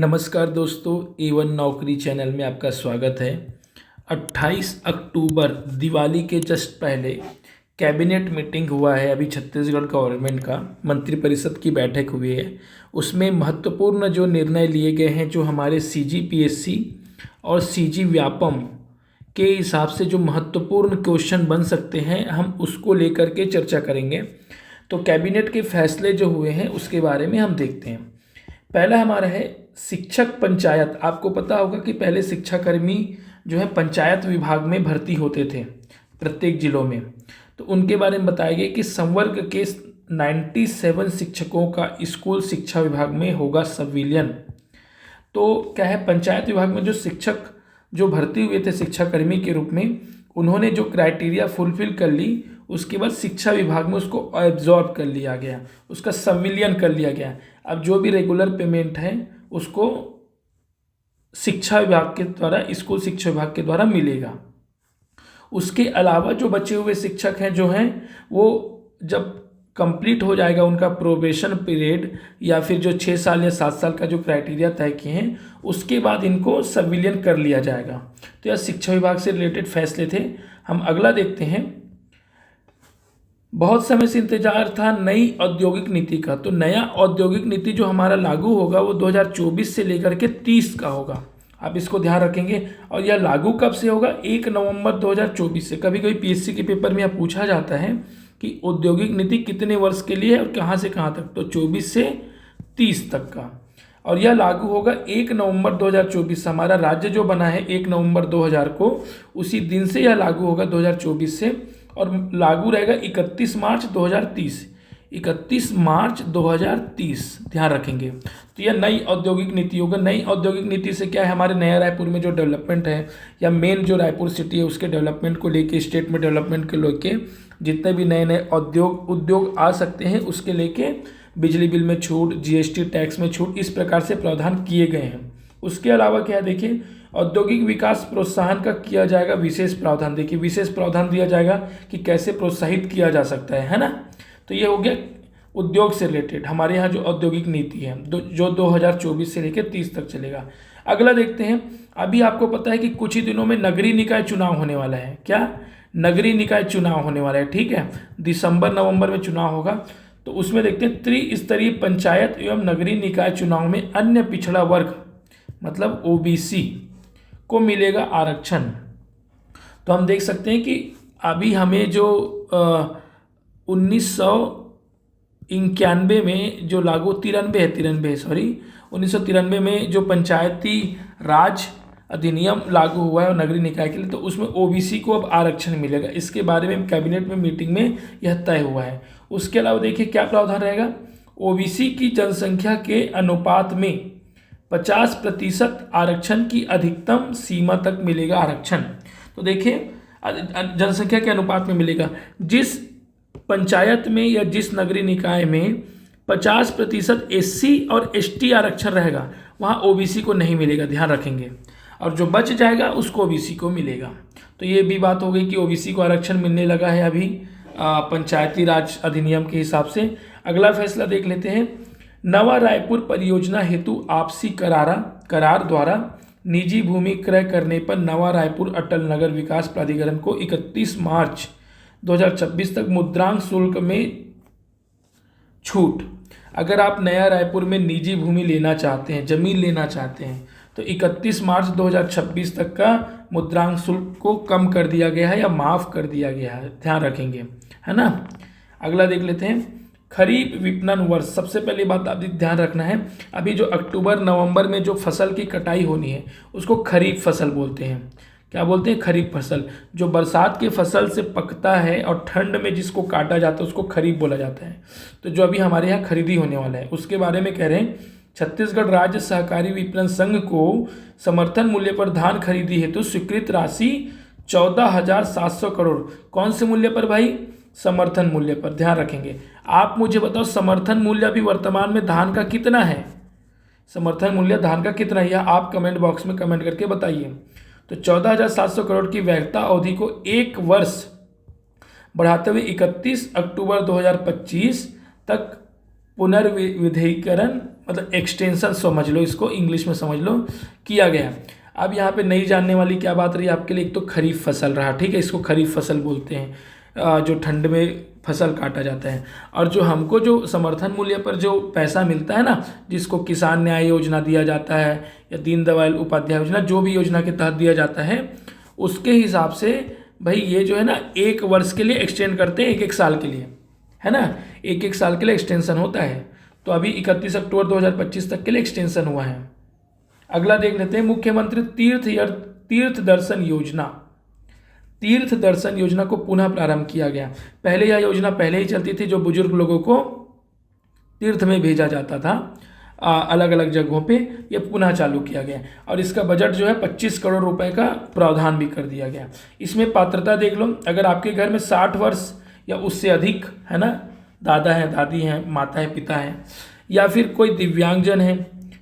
नमस्कार दोस्तों, A1 नौकरी चैनल में आपका स्वागत है। 28 अक्टूबर दिवाली के जस्ट पहले कैबिनेट मीटिंग हुआ है। अभी छत्तीसगढ़ गवर्नमेंट का मंत्रिपरिषद की बैठक हुई है। उसमें महत्वपूर्ण जो निर्णय लिए गए हैं, जो हमारे CGPSC और CG व्यापम के हिसाब से जो महत्वपूर्ण क्वेश्चन बन सकते हैं, हम उसको लेकर के चर्चा करेंगे। तो कैबिनेट के फैसले जो हुए हैं उसके बारे में हम देखते हैं। पहला हमारा है शिक्षक पंचायत। आपको पता होगा कि पहले शिक्षाकर्मी जो है पंचायत विभाग में भर्ती होते थे प्रत्येक जिलों में। तो उनके बारे में बताया गया कि संवर्ग के 97 शिक्षकों का स्कूल शिक्षा विभाग में होगा संविलियन। तो क्या है, पंचायत विभाग में जो शिक्षक जो भर्ती हुए थे शिक्षाकर्मी के रूप में, उन्होंने जो क्राइटेरिया फुलफिल कर ली, उसके बाद शिक्षा विभाग में उसको एब्जॉर्ब कर लिया गया, उसका संविलियन कर लिया गया। अब जो भी रेगुलर पेमेंट है उसको शिक्षा विभाग के द्वारा, स्कूल शिक्षा विभाग के द्वारा मिलेगा। उसके अलावा जो बचे हुए शिक्षक हैं जो हैं, वो जब कंप्लीट हो जाएगा उनका प्रोबेशन पीरियड, या फिर जो 6 साल या 7 साल का जो क्राइटेरिया तय किए हैं, उसके बाद इनको संविलियन कर लिया जाएगा। तो यह शिक्षा विभाग से रिलेटेड फैसले थे। हम अगला देखते हैं। बहुत समय से इंतजार था नई औद्योगिक नीति का। तो नया औद्योगिक नीति जो हमारा लागू होगा वो 2024 से लेकर के 30 का होगा। आप इसको ध्यान रखेंगे। और यह लागू कब से होगा? 1 नवंबर 2024 से। कभी कभी PSC के पेपर में यह पूछा जाता है कि औद्योगिक नीति कितने वर्ष के लिए है और कहाँ से कहाँ तक। तो 24 से 30 तक का। और यह लागू होगा 1 नवंबर 2024। हमारा राज्य जो बना है 1 नवंबर 2000 को, उसी दिन से यह लागू होगा 2024 से। और लागू रहेगा 31 मार्च 2030। 31 मार्च 2030 ध्यान रखेंगे। तो यह नई औद्योगिक नीति होगा। नई औद्योगिक नीति से क्या है, हमारे नया रायपुर में जो डेवलपमेंट है, या मेन जो रायपुर सिटी है उसके डेवलपमेंट को लेके, स्टेट में डेवलपमेंट को लेके जितने भी नए नए उद्योग आ सकते हैं, उसके लेके बिजली बिल में छूट, GST टैक्स में छूट, इस प्रकार से प्रावधान किए गए हैं। उसके अलावा क्या है, देखिए औद्योगिक विकास प्रोत्साहन का किया जाएगा विशेष प्रावधान। देखिए विशेष प्रावधान दिया जाएगा कि कैसे प्रोत्साहित किया जा सकता है ना। तो ये हो गया उद्योग से रिलेटेड हमारे यहाँ जो औद्योगिक नीति है, जो 2024 से लेकर 30 तक चलेगा। अगला देखते हैं। अभी आपको पता है कि कुछ ही दिनों में नगरीय निकाय चुनाव होने वाला है। क्या? नगरीय निकाय चुनाव होने वाला है, ठीक है। दिसंबर नवंबर में चुनाव होगा। तो उसमें देखते हैं त्रिस्तरीय पंचायत एवं नगरीय निकाय चुनाव में अन्य पिछड़ा वर्ग मतलब OBC को मिलेगा आरक्षण। तो हम देख सकते हैं कि अभी हमें जो 1991 में जो लागू 1993 में जो पंचायती राज अधिनियम लागू हुआ है नगरीय निकाय के लिए, तो उसमें OBC को अब आरक्षण मिलेगा। इसके बारे में कैबिनेट में मीटिंग में यह तय हुआ है। उसके अलावा देखिए क्या प्रावधान रहेगा। OBC की जनसंख्या के अनुपात में 50% आरक्षण की अधिकतम सीमा तक मिलेगा आरक्षण। तो देखिए जनसंख्या के अनुपात में मिलेगा। जिस पंचायत में या जिस नगरीय निकाय में 50% SC और ST आरक्षण रहेगा, वहाँ OBC को नहीं मिलेगा, ध्यान रखेंगे। और जो बच जाएगा उसको OBC को मिलेगा। तो ये भी बात हो गई कि OBC को आरक्षण मिलने लगा है अभी पंचायती राज अधिनियम के हिसाब से। अगला फैसला देख लेते हैं। नवा रायपुर परियोजना हेतु आपसी करार द्वारा निजी भूमि क्रय करने पर नवा रायपुर अटल नगर विकास प्राधिकरण को 31 मार्च 2026 तक मुद्रांक शुल्क में छूट। अगर आप नया रायपुर में निजी भूमि लेना चाहते हैं, जमीन लेना चाहते हैं, तो 31 मार्च 2026 तक का मुद्रांक शुल्क को कम कर दिया गया है या माफ़ कर दिया गया है, ध्यान रखेंगे, है ना। अगला देख लेते हैं। खरीफ विपणन वर्ष। सबसे पहली बात आप ध्यान रखना है, अभी जो अक्टूबर नवंबर में जो फसल की कटाई होनी है उसको खरीफ फसल बोलते हैं। क्या बोलते हैं? खरीफ फसल। जो बरसात की फसल से पकता है और ठंड में जिसको काटा जाता है उसको खरीफ बोला जाता है। तो जो अभी हमारे यहाँ खरीदी होने वाला है उसके बारे में कह रहे हैं। छत्तीसगढ़ राज्य सहकारी विपणन संघ को समर्थन मूल्य पर धान खरीदी हेतु स्वीकृत राशि 14,700 करोड़। कौन से मूल्य पर भाई? समर्थन मूल्य पर, ध्यान रखेंगे। आप मुझे बताओ समर्थन मूल्य अभी वर्तमान में धान का कितना है? समर्थन मूल्य धान का कितना है, यह आप कमेंट बॉक्स में कमेंट करके बताइए। तो 14,700 करोड़ की वैधता अवधि को 1 वर्ष बढ़ाते हुए 31 अक्टूबर 2025 तक पुनर्विधेयीकरण मतलब एक्सटेंशन समझ लो, इसको इंग्लिश में समझ लो, किया गया। अब यहाँ पे नहीं जानने वाली क्या बात रही आपके लिए, एक तो खरीफ फसल रहा, ठीक है, इसको खरीफ फसल बोलते हैं, जो ठंड में फसल काटा जाता है। और जो हमको जो समर्थन मूल्य पर जो पैसा मिलता है ना, जिसको किसान न्याय योजना दिया जाता है या दीनदयाल उपाध्याय योजना, जो भी योजना के तहत दिया जाता है, उसके हिसाब से भाई ये जो है ना 1 वर्ष के लिए एक्सटेंड करते हैं, 1 साल के लिए, है ना, 1 साल के लिए एक्सटेंशन होता है। तो अभी 31 अक्टूबर 2025 तक के लिए एक्सटेंशन हुआ है। अगला देख लेते हैं, मुख्यमंत्री तीर्थ दर्शन योजना। तीर्थ दर्शन योजना को पुनः प्रारंभ किया गया। पहले यह योजना पहले ही चलती थी, जो बुजुर्ग लोगों को तीर्थ में भेजा जाता था अलग अलग जगहों पे, ये पुनः चालू किया गया और इसका बजट जो है 25 करोड़ रुपए का प्रावधान भी कर दिया गया। इसमें पात्रता देख लो, अगर आपके घर में 60 वर्ष या उससे अधिक है ना, दादा हैं, दादी हैं, माता है, पिता है, या फिर कोई दिव्यांगजन है,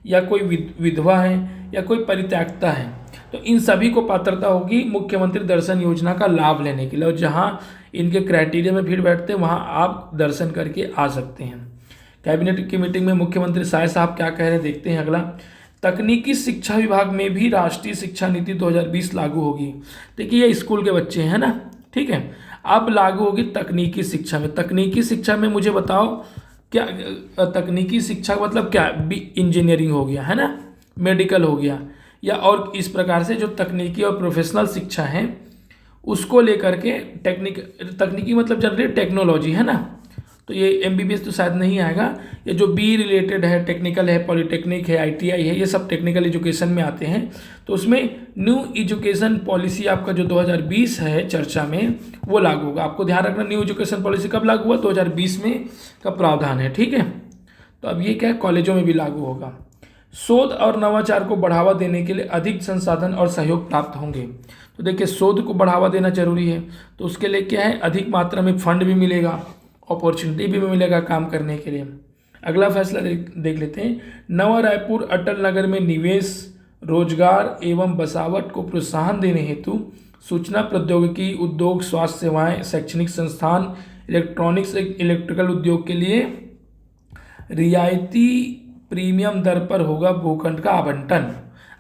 या कोई विधवा है, या कोई परित्यक्ता है, तो इन सभी को पात्रता होगी मुख्यमंत्री दर्शन योजना का लाभ लेने के लिए। और जहाँ इनके क्राइटेरिया में भीड़ बैठते हैं वहाँ आप दर्शन करके आ सकते हैं। कैबिनेट की मीटिंग में मुख्यमंत्री साय साहब क्या कह रहे हैं, देखते हैं। अगला, तकनीकी शिक्षा विभाग में भी राष्ट्रीय शिक्षा नीति 2020 लागू होगी। देखिए ये स्कूल के बच्चे हैं ना, ठीक है, अब लागू होगी तकनीकी शिक्षा में। तकनीकी शिक्षा में मुझे बताओ क्या, तकनीकी शिक्षा मतलब क्या, इंजीनियरिंग हो गया, है ना, मेडिकल हो गया, या और इस प्रकार से जो तकनीकी और प्रोफेशनल शिक्षा है उसको लेकर के तकनीकी मतलब जनरली टेक्नोलॉजी, है ना, तो ये MBBS तो शायद नहीं आएगा। ये जो बी रिलेटेड है, टेक्निकल है, पॉलिटेक्निक है, ITI है, ये सब टेक्निकल एजुकेशन में आते हैं। तो उसमें न्यू एजुकेशन पॉलिसी आपका जो 2020 है चर्चा में, वो लागू होगा। आपको ध्यान रखना, न्यू एजुकेशन पॉलिसी कब लागू हुआ, 2020 में का प्रावधान है, ठीक है। तो अब ये क्या है, कॉलेजों में भी लागू होगा। शोध और नवाचार को बढ़ावा देने के लिए अधिक संसाधन और सहयोग प्राप्त होंगे। तो देखिए शोध को बढ़ावा देना जरूरी है, तो उसके लिए क्या है, अधिक मात्रा में फंड भी मिलेगा, अपॉर्चुनिटी भी मिलेगा काम करने के लिए। अगला फैसला देख लेते हैं, नवा रायपुर अटल नगर में निवेश, रोजगार एवं बसावट को प्रोत्साहन देने हेतु सूचना प्रौद्योगिकी उद्योग, स्वास्थ्य सेवाएं, शैक्षणिक संस्थान, इलेक्ट्रॉनिक्स, इलेक्ट्रिकल उद्योग के लिए रियायती प्रीमियम दर पर होगा भूखंड का आवंटन।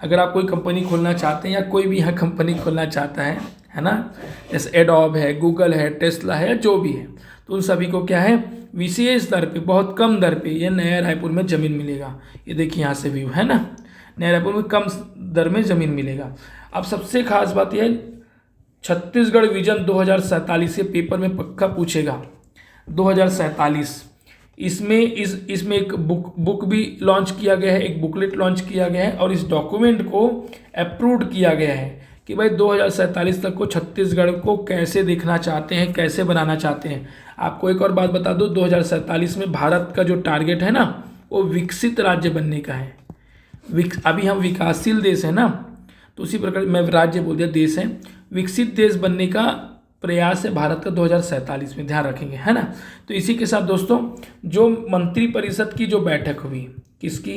अगर आप कोई कंपनी खोलना चाहते हैं या कोई भी यहाँ कंपनी खोलना चाहता है ना, जैसे एडोब है, गूगल है, टेस्ला है, जो भी है, तो उन सभी को क्या है, विशेष दर पे, बहुत कम दर पे ये नया रायपुर में ज़मीन मिलेगा। ये देखिए यहाँ से व्यू है ना, नया रायपुर में कम दर में ज़मीन मिलेगा। अब सबसे खास बात यह है, छत्तीसगढ़ विजन 2047 के पेपर में पक्का पूछेगा, 2047। इसमें एक बुक भी लॉन्च किया गया है, एक बुकलेट लॉन्च किया गया है, और इस डॉक्यूमेंट को अप्रूव्ड किया गया है कि भाई 2047 तक को छत्तीसगढ़ को कैसे देखना चाहते हैं, कैसे बनाना चाहते हैं। आपको एक और बात बता दूं, 2047 में भारत का जो टारगेट है ना, वो विकसित राज्य बनने का है। अभी हम विकासशील देश है ना, तो उसी प्रकार मैं राज्य बोल दिया, देश है, विकसित देश बनने का प्रयास है भारत का 2047 में, ध्यान रखेंगे, है ना। तो इसी के साथ दोस्तों, जो मंत्रिपरिषद की जो बैठक हुई, किसकी,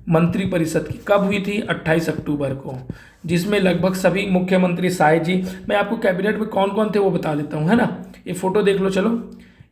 मंत्रिपरिषद की, कब हुई थी, 28 अक्टूबर को, जिसमें लगभग सभी मुख्यमंत्री साय जी, मैं आपको कैबिनेट में कौन कौन थे वो बता देता हूँ, है ना। ये फोटो देख लो, चलो,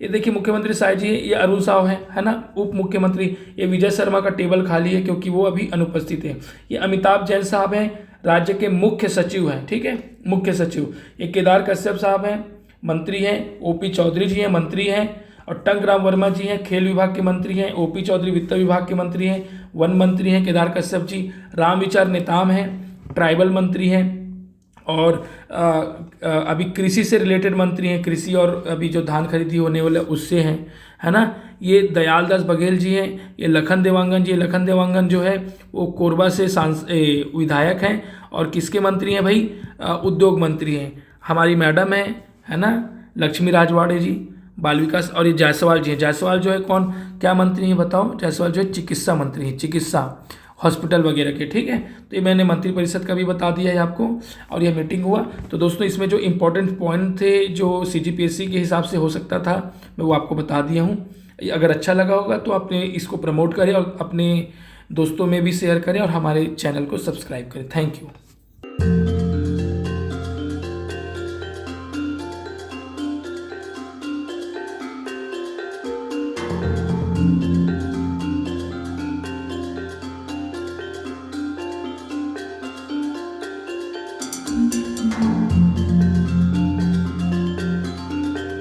ये देखिए मुख्यमंत्री साय जी है, ये अरुण साव है ना, उप मुख्यमंत्री, ये विजय शर्मा का टेबल खाली है क्योंकि वो अभी अनुपस्थित है। ये अमिताभ जैन साहब हैं, राज्य के मुख्य सचिव हैं, ठीक है, मुख्य सचिव। ये केदार कश्यप साहब हैं, मंत्री हैं। OP चौधरी जी हैं, मंत्री हैं। और टंकराम वर्मा जी हैं, खेल विभाग के मंत्री हैं। OP चौधरी वित्त विभाग के मंत्री हैं, वन मंत्री हैं केदार कश्यप जी। रामविचार नेताम हैं, ट्राइबल मंत्री हैं। और अभी कृषि से रिलेटेड मंत्री हैं, कृषि और अभी जो धान खरीदी होने वाला उससे हैं, है ना। ये दयाल दास बघेल जी हैं, ये लखन देवांगन जी, लखन देवांगन जो है वो कोरबा से विधायक हैं। और किसके मंत्री हैं भाई, उद्योग मंत्री हैं। हमारी मैडम है ना, लक्ष्मी राजवाड़े जी, बाल विकास। और ये जायसवाल जी हैं, जायसवाल जो है कौन, क्या मंत्री हैं बताओ, जायसवाल जो है चिकित्सा मंत्री हैं, चिकित्सा हॉस्पिटल वगैरह के, ठीक है। तो ये मैंने मंत्रिपरिषद का भी बता दिया है आपको, और यह मीटिंग हुआ। तो दोस्तों इसमें जो इंपॉर्टेंट पॉइंट थे जो CGPSC के हिसाब से हो सकता था, मैं वो आपको बता दिया हूँ। अगर अच्छा लगा होगा तो आपने इसको प्रमोट करें और अपने दोस्तों में भी शेयर करें और हमारे चैनल को सब्सक्राइब करें। Thank you.